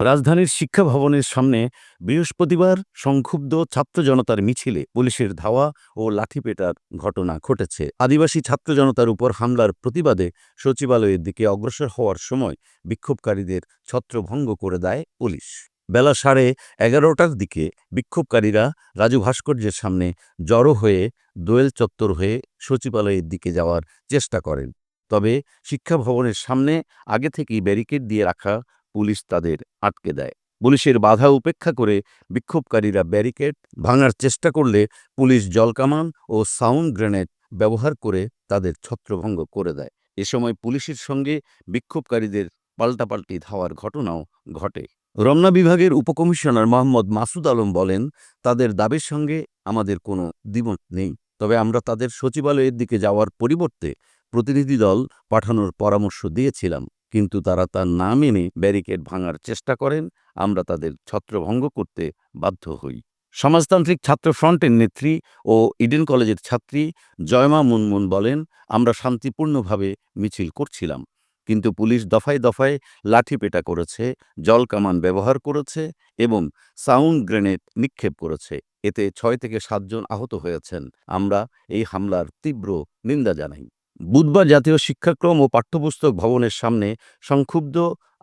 রাজধানীর শিক্ষা ভবনের সামনে বৃহস্পতিবার সংক্ষুব্ধ ছাত্র জনতার মিছিলে পুলিশের ধাওয়া ও লাঠিপেটার ঘটনা ঘটেছে। আদিবাসী ছাত্র জনতার উপর হামলার প্রতিবাদে সচিবালয়ের দিকে অগ্রসর হওয়ার সময় বিক্ষোভকারীদের ছত্রভঙ্গ করে দেয় পুলিশ। বেলা 11:30টার দিকে বিক্ষোভকারীরা রাজু ভাস্কর্যের সামনে জড়ো হয়ে দোয়েল চত্বর হয়ে সচিবালয়ের দিকে যাওয়ার চেষ্টা করেন। তবে শিক্ষা ভবনের সামনে আগে থেকেই ব্যারিকেড দিয়ে রাখা পুলিশ তাদের আটকে দেয়। পুলিশের বাধা উপেক্ষা করে বিক্ষোভকারীরা ব্যারিকেড ভাঙার চেষ্টা করলে পুলিশ জলকামান ও সাউন্ড গ্রেনেড ব্যবহার করে তাদের ছত্রভঙ্গ করে দেয়। এ সময় পুলিশের সঙ্গে বিক্ষোভকারীদের পাল্টাপাল্টি ধাওয়ার ঘটনাও ঘটে। রমনা বিভাগের উপকমিশনার মোহাম্মদ মাসুদ আলম বলেন, তাদের দাবির সঙ্গে আমাদের কোনো দ্বিমত নেই, তবে আমরা তাদের সচিবালয়ের দিকে যাওয়ার পরিবর্তে প্রতিনিধি দল পাঠানোর পরামর্শ দিয়েছিলাম, কিন্তু তারা তা না মেনে ব্যারিকেড ভাঙার চেষ্টা করেন। আমরা তাদের ছত্রভঙ্গ করতে বাধ্য হই। সমাজতান্ত্রিক ছাত্র ফ্রন্টের নেত্রী ও ইডেন কলেজের ছাত্রী জয়মা মুনমুন বলেন, আমরা শান্তিপূর্ণভাবে মিছিল করছিলাম, কিন্তু পুলিশ দফায় দফায় লাঠিপেটা করেছে, জলকামান ব্যবহার করেছে এবং সাউন্ড গ্রেনেড নিক্ষেপ করেছে। এতে ৬ থেকে ৭ জন আহত হয়েছেন। আমরা এই হামলার তীব্র নিন্দা জানাই। বুধবার জাতীয় শিক্ষাক্রম ও পাঠ্যপুস্তক ভবনের সামনে সংক্ষুব্ধ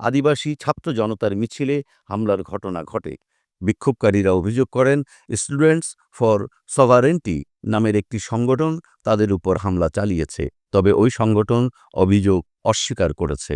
আদিবাসী ছাত্র জনতার মিছিলে হামলার ঘটনা ঘটে। বিক্ষোভকারীরা অভিযোগ করেন, স্টুডেন্টস ফর সভারেন্টি নামের একটি সংগঠন তাদের উপর হামলা চালিয়েছে, তবে ওই সংগঠন অভিযোগ অস্বীকার করেছে।